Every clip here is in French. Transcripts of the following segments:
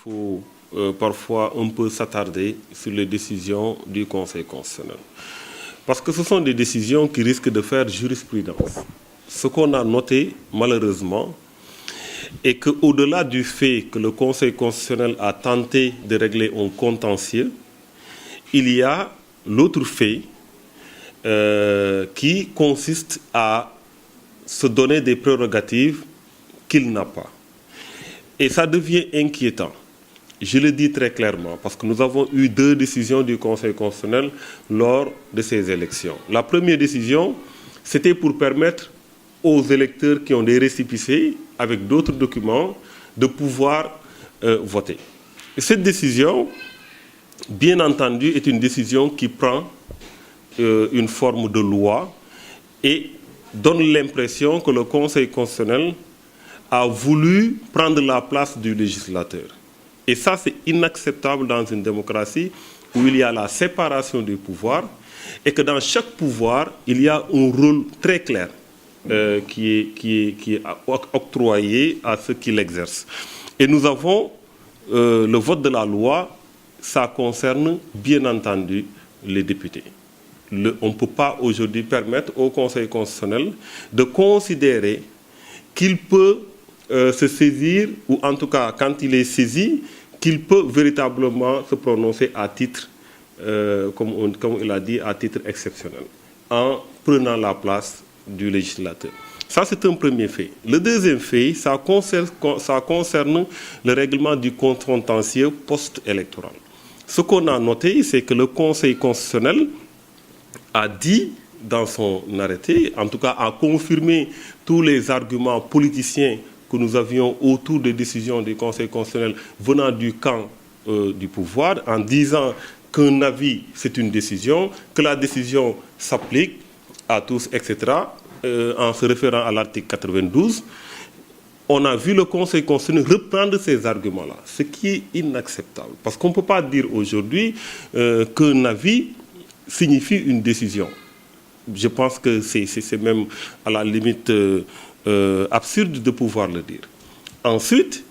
faut parfois un peu s'attarder sur les décisions du Conseil constitutionnel. Parce que ce sont des décisions qui risquent de faire jurisprudence. Ce qu'on a noté, malheureusement, est qu'au-delà du fait que le Conseil constitutionnel a tenté de régler un contentieux, il y a l'autre fait qui consiste à se donner des prérogatives qu'il n'a pas. Et ça devient inquiétant. Je le dis très clairement, parce que nous avons eu 2 décisions du Conseil constitutionnel lors de ces élections. La première décision, c'était pour permettre aux électeurs qui ont des récépissés avec d'autres documents de pouvoir voter. Et cette décision, bien entendu, est une décision qui prend une forme de loi et donne l'impression que le Conseil constitutionnel a voulu prendre la place du législateur. Et ça, c'est inacceptable dans une démocratie où il y a la séparation des pouvoirs et que dans chaque pouvoir, il y a un rôle très clair qui est octroyé à ceux qui l'exercent. Et nous avons le vote de la loi, ça concerne bien entendu les députés. On ne peut pas aujourd'hui permettre au Conseil constitutionnel de considérer qu'il peut se saisir, ou en tout cas quand il est saisi, qu'il peut véritablement se prononcer à titre, comme il a dit, à titre exceptionnel, en prenant la place du législateur. Ça, c'est un premier fait. Le deuxième fait, ça concerne le règlement du contentieux post-électoral. Ce qu'on a noté, c'est que le Conseil constitutionnel a dit dans son arrêté, en tout cas a confirmé tous les arguments politiciens que nous avions autour des décisions du Conseil constitutionnel venant du camp du pouvoir, en disant qu'un avis, c'est une décision, que la décision s'applique à tous, etc., en se référant à l'article 92. On a vu le Conseil constitutionnel reprendre ces arguments-là, ce qui est inacceptable. Parce qu'on ne peut pas dire aujourd'hui qu'un avis signifie une décision. Je pense que c'est même à la limite absurde de pouvoir le dire. Ensuite,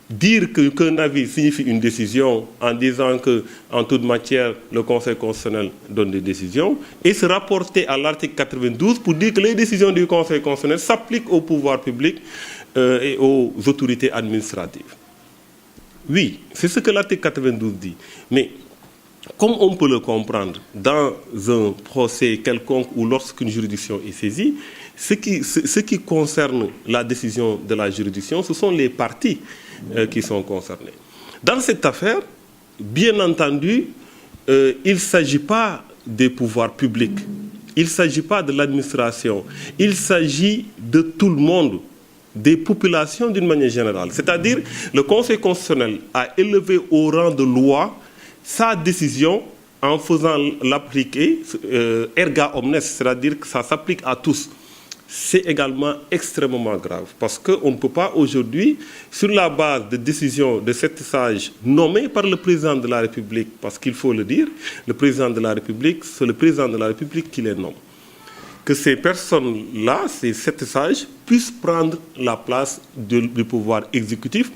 dire qu'un avis signifie une décision en disant qu'en toute matière, le Conseil constitutionnel donne des décisions et se rapporter à l'article 92 pour dire que les décisions du Conseil constitutionnel s'appliquent au pouvoir public et aux autorités administratives. Oui, c'est ce que l'article 92 dit. Mais comme on peut le comprendre dans un procès quelconque ou lorsqu'une juridiction est saisie, ce qui concerne la décision de la juridiction, ce sont les parties qui sont concernées. Dans cette affaire, bien entendu, il ne s'agit pas des pouvoirs publics, il ne s'agit pas de l'administration, il s'agit de tout le monde, des populations d'une manière générale. C'est-à-dire, le Conseil constitutionnel a élevé au rang de loi sa décision en faisant l'appliquer erga omnes, c'est-à-dire que ça s'applique à tous. C'est également extrêmement grave parce qu'on ne peut pas aujourd'hui, sur la base de décisions de 7 sages nommés par le président de la République, parce qu'il faut le dire, le président de la République, c'est le président de la République qui les nomme, que ces personnes-là, ces 7 sages, puissent prendre la place du pouvoir exécutif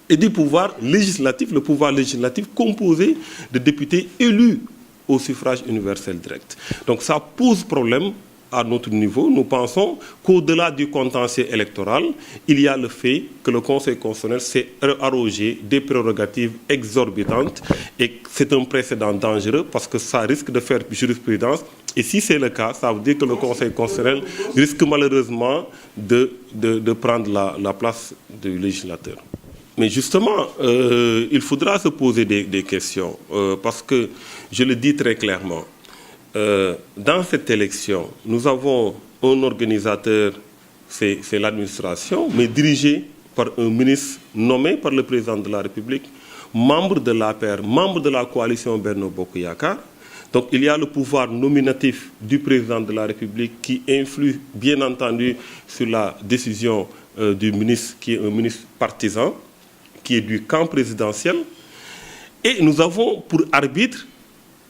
et du pouvoir législatif, le pouvoir législatif composé de députés élus au suffrage universel direct. Donc ça pose problème à notre niveau. Nous pensons qu'au-delà du contentieux électoral, il y a le fait que le Conseil constitutionnel s'est arrogé des prérogatives exorbitantes et c'est un précédent dangereux parce que ça risque de faire jurisprudence. Et si c'est le cas, ça veut dire que le Conseil constitutionnel risque malheureusement de prendre la place du législateur. Mais justement, il faudra se poser des questions parce que, je le dis très clairement, dans cette élection, nous avons un organisateur, c'est l'administration, mais dirigé par un ministre nommé par le président de la République, membre de l'APR, membre de la coalition Benno Bokk Yakaar. Donc il y a le pouvoir nominatif du président de la République qui influe bien entendu sur la décision du ministre, qui est un ministre partisan, qui est du camp présidentiel. Et nous avons pour arbitre,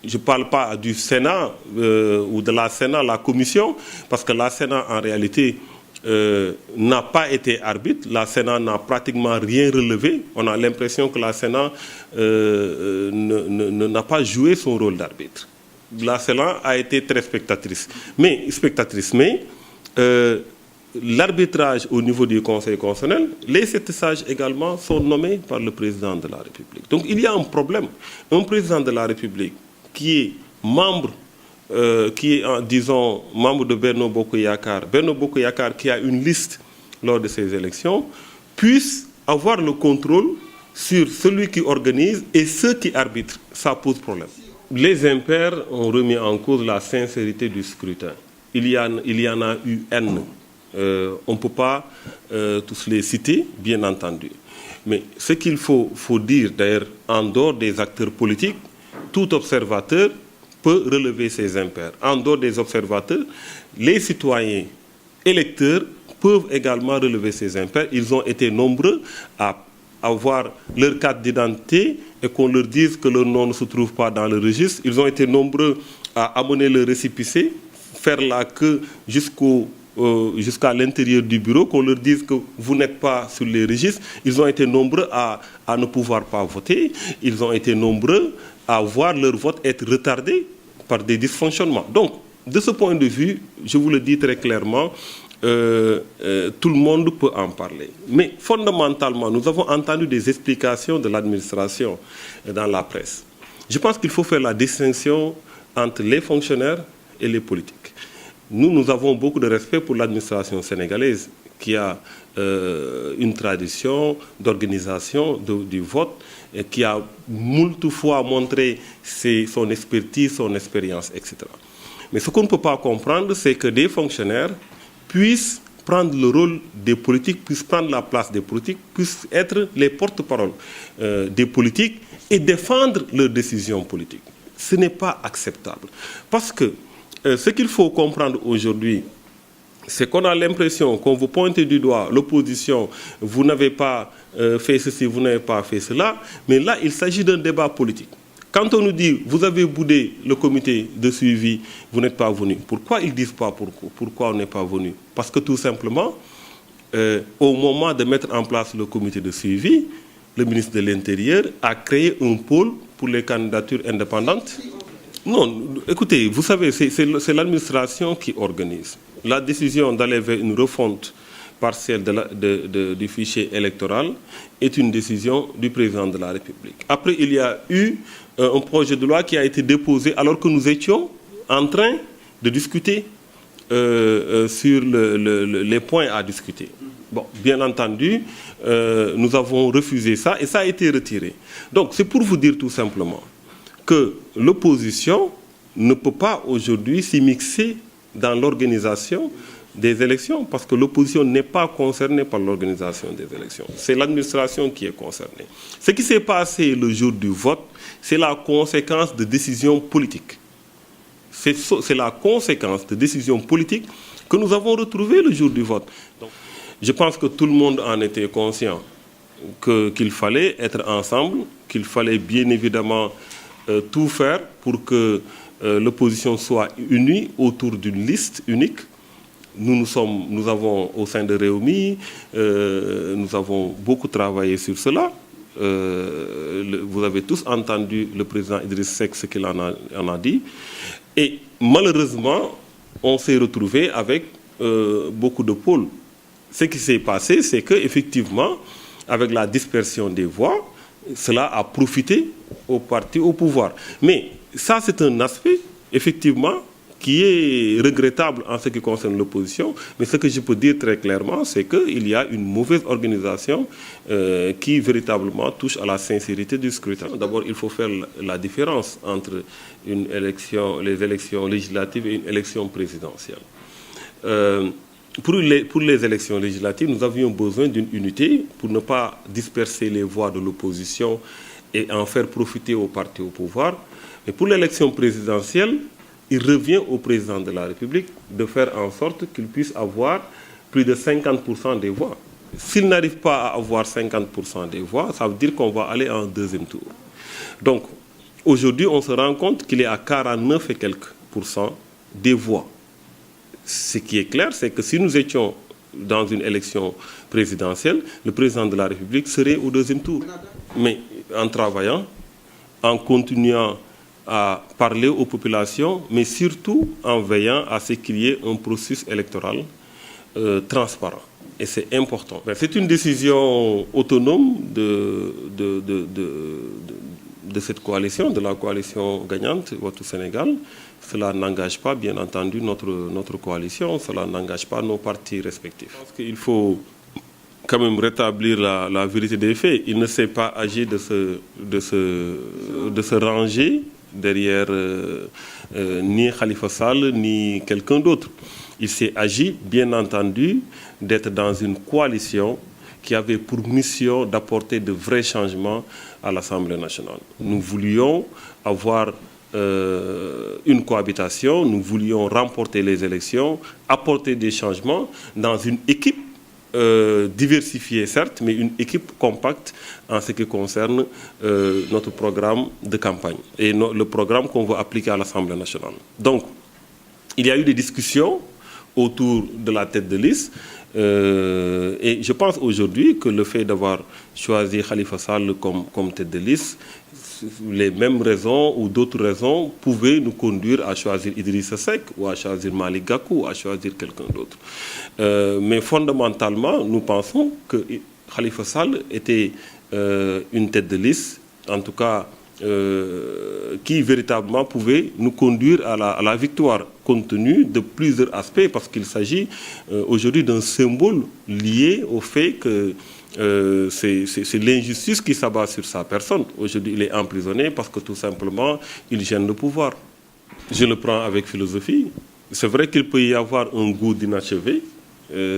je ne parle pas du Sénat ou de la Sénat, la commission, parce que la Sénat, en réalité, n'a pas été arbitre. La Sénat n'a pratiquement rien relevé. On a l'impression que la Sénat n'a pas joué son rôle d'arbitre. La Sénat a été très spectatrice. Mais l'arbitrage au niveau du Conseil constitutionnel, les 7 sages également sont nommés par le président de la République. Donc il y a un problème. Un président de la République qui est membre, disons, membre de Benno Bokk Yakaar qui a une liste lors de ces élections, puisse avoir le contrôle sur celui qui organise et ceux qui arbitrent. Ça pose problème. Les impairs ont remis en cause la sincérité du scrutin. Il y en a eu N. On ne peut pas tous les citer, bien entendu. Mais ce qu'il faut dire, d'ailleurs, en dehors des acteurs politiques, tout observateur peut relever ces impairs. En dehors des observateurs, les citoyens électeurs peuvent également relever ces impairs. Ils ont été nombreux à avoir leur carte d'identité et qu'on leur dise que leur nom ne se trouve pas dans le registre. Ils ont été nombreux à amener le récépissé, faire la queue jusqu'à l'intérieur du bureau, qu'on leur dise que vous n'êtes pas sur les registres. Ils ont été nombreux à ne pouvoir pas voter. Ils ont été nombreux à voir leur vote être retardé par des dysfonctionnements. Donc, de ce point de vue, je vous le dis très clairement, tout le monde peut en parler. Mais fondamentalement, nous avons entendu des explications de l'administration dans la presse. Je pense qu'il faut faire la distinction entre les fonctionnaires et les politiques. Nous avons beaucoup de respect pour l'administration sénégalaise qui a une tradition d'organisation du vote et qui a moult fois montré son expertise, son expérience, etc. Mais ce qu'on ne peut pas comprendre, c'est que des fonctionnaires puissent prendre le rôle des politiques, puissent prendre la place des politiques, puissent être les porte-parole des politiques et défendre leurs décisions politiques. Ce n'est pas acceptable. Parce que ce qu'il faut comprendre aujourd'hui, c'est qu'on a l'impression qu'on vous pointe du doigt l'opposition, vous n'avez pas fait ceci, vous n'avez pas fait cela, mais là, il s'agit d'un débat politique. Quand on nous dit, vous avez boudé le comité de suivi, vous n'êtes pas venu. Pourquoi ils ne disent pas pourquoi on n'est pas venu? Parce que tout simplement, au moment de mettre en place le comité de suivi, le ministre de l'Intérieur a créé un pôle pour les candidatures indépendantes. Non, écoutez, vous savez, c'est l'administration qui organise. La décision d'aller vers une refonte partielle du fichier électoral est une décision du président de la République. Après, il y a eu un projet de loi qui a été déposé alors que nous étions en train de discuter sur les points à discuter. Bon, bien entendu, nous avons refusé ça et ça a été retiré. Donc, c'est pour vous dire tout simplement que l'opposition ne peut pas aujourd'hui s'immiscer dans l'organisation des élections parce que l'opposition n'est pas concernée par l'organisation des élections. C'est l'administration qui est concernée. Ce qui s'est passé le jour du vote, c'est la conséquence de décisions politiques. C'est la conséquence de décisions politiques que nous avons retrouvées le jour du vote. Donc, je pense que tout le monde en était conscient qu'il fallait être ensemble, qu'il fallait bien évidemment tout faire pour que l'opposition soit unie autour d'une liste unique. Nous avons au sein de Rewmi, nous avons beaucoup travaillé sur cela. Vous avez tous entendu le président Idriss Seck ce qu'il en a dit. Et malheureusement, on s'est retrouvé avec beaucoup de pôles. Ce qui s'est passé, c'est qu'effectivement, avec la dispersion des voix, cela a profité aux partis au pouvoir. Mais ça, c'est un aspect, effectivement, qui est regrettable en ce qui concerne l'opposition. Mais ce que je peux dire très clairement, c'est qu'il y a une mauvaise organisation qui véritablement touche à la sincérité du scrutin. D'abord, il faut faire la différence entre les élections législatives et une élection présidentielle. Pour les élections législatives, nous avions besoin d'une unité pour ne pas disperser les voix de l'opposition et en faire profiter aux partis au pouvoir. Et pour l'élection présidentielle, il revient au président de la République de faire en sorte qu'il puisse avoir plus de 50% des voix. S'il n'arrive pas à avoir 50% des voix, ça veut dire qu'on va aller en deuxième tour. Donc, aujourd'hui, on se rend compte qu'il est à 49 et quelques % des voix. Ce qui est clair, c'est que si nous étions dans une élection présidentielle, le président de la République serait au deuxième tour. Mais en travaillant, en continuant à parler aux populations, mais surtout en veillant à ce qu'il y ait un processus électoral transparent. Et c'est important. C'est une décision autonome de cette coalition, de la coalition gagnante, Wattu Sénégal. Cela n'engage pas, bien entendu, notre coalition, cela n'engage pas nos partis respectifs. Je pense qu'il faut quand même rétablir la vérité des faits. Il ne s'est pas agi de se ranger derrière ni Khalifa Sall, ni quelqu'un d'autre. Il s'est agi, bien entendu, d'être dans une coalition qui avait pour mission d'apporter de vrais changements à l'Assemblée nationale. Nous voulions avoir une cohabitation, nous voulions remporter les élections, apporter des changements dans une équipe diversifiée, certes, mais une équipe compacte en ce qui concerne notre programme de campagne et le programme qu'on veut appliquer à l'Assemblée nationale. Donc, il y a eu des discussions autour de la tête de liste. Et je pense aujourd'hui que le fait d'avoir choisi Khalifa Sall comme tête de liste, les mêmes raisons ou d'autres raisons pouvaient nous conduire à choisir Idrissa Seck ou à choisir Malick Gakou ou à choisir quelqu'un d'autre. Mais fondamentalement, nous pensons que Khalifa Sall était une tête de liste, en tout cas qui véritablement pouvait nous conduire à la victoire, compte tenu de plusieurs aspects, parce qu'il s'agit aujourd'hui d'un symbole lié au fait que c'est l'injustice qui s'abat sur sa personne. Aujourd'hui, il est emprisonné parce que tout simplement, il gêne le pouvoir. Je le prends avec philosophie. C'est vrai qu'il peut y avoir un goût d'inachevé,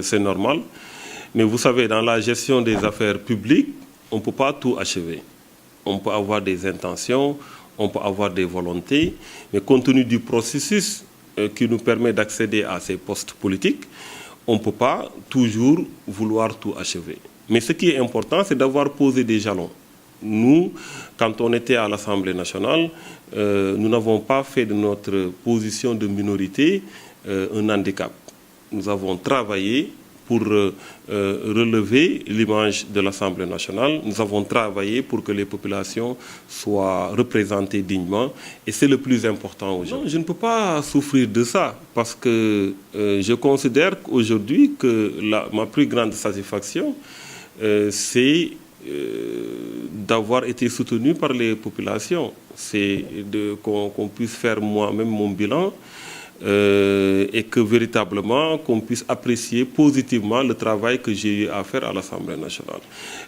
c'est normal, mais vous savez, dans la gestion des affaires publiques, on ne peut pas tout achever. On peut avoir des intentions, on peut avoir des volontés, mais compte tenu du processus qui nous permet d'accéder à ces postes politiques, on ne peut pas toujours vouloir tout achever. Mais ce qui est important, c'est d'avoir posé des jalons. Nous, quand on était à l'Assemblée nationale, nous n'avons pas fait de notre position de minorité un handicap. Nous avons travaillé pour relever l'image de l'Assemblée nationale. Nous avons travaillé pour que les populations soient représentées dignement. Et c'est le plus important aujourd'hui. Je ne peux pas souffrir de ça parce que je considère qu'aujourd'hui que ma plus grande satisfaction, c'est d'avoir été soutenu par les populations. C'est qu'on puisse faire moi-même mon bilan. Et que véritablement qu'on puisse apprécier positivement le travail que j'ai eu à faire à l'Assemblée nationale.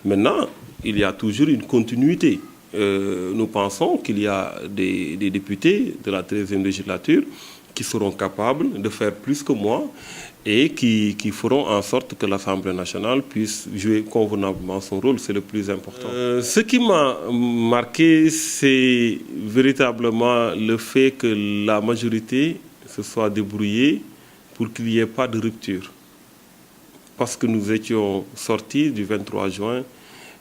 Maintenant, il y a toujours une continuité. Nous pensons qu'il y a des députés de la 13e législature qui seront capables de faire plus que moi et qui feront en sorte que l'Assemblée nationale puisse jouer convenablement son rôle. C'est le plus important. Ce qui m'a marqué, c'est véritablement le fait que la majorité se soit débrouillée pour qu'il n'y ait pas de rupture. Parce que nous étions sortis du 23 juin,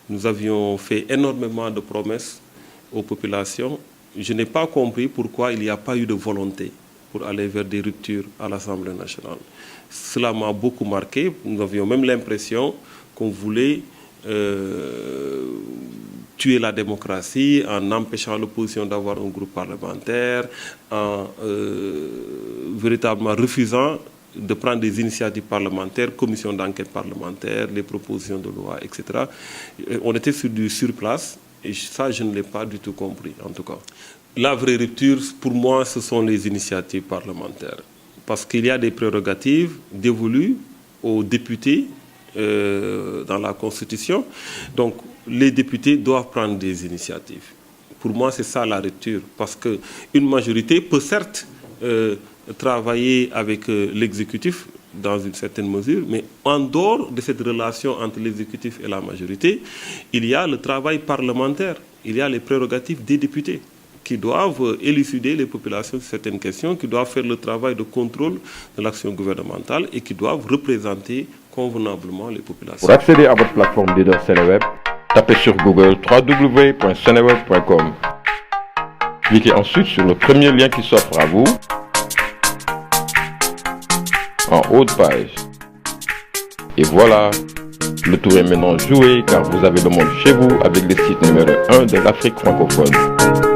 nous avions fait énormément de promesses aux populations. Je n'ai pas compris pourquoi il n'y a pas eu de volonté pour aller vers des ruptures à l'Assemblée nationale. Cela m'a beaucoup marqué. Nous avions même l'impression qu'on voulait tuer la démocratie en empêchant l'opposition d'avoir un groupe parlementaire, en véritablement refusant de prendre des initiatives parlementaires, commission d'enquête parlementaire, les propositions de loi, etc. On était sur du surplace et ça, je ne l'ai pas du tout compris, en tout cas. La vraie rupture, pour moi, ce sont les initiatives parlementaires. Parce qu'il y a des prérogatives dévolues aux députés dans la Constitution. Donc, les députés doivent prendre des initiatives. Pour moi, c'est ça la rupture. Parce qu'une majorité peut certes travailler avec l'exécutif dans une certaine mesure, mais en dehors de cette relation entre l'exécutif et la majorité, il y a le travail parlementaire, il y a les prérogatives des députés qui doivent élucider les populations sur certaines questions, qui doivent faire le travail de contrôle de l'action gouvernementale et qui doivent représenter convenablement les populations. Pour accéder à votre plateforme leader Seneweb, tapez sur Google www.seneweb.com. Cliquez ensuite sur le premier lien qui s'offre à vous en haut de page. Et voilà, le tour est maintenant joué car vous avez le monde chez vous avec le site numéro 1 de l'Afrique francophone.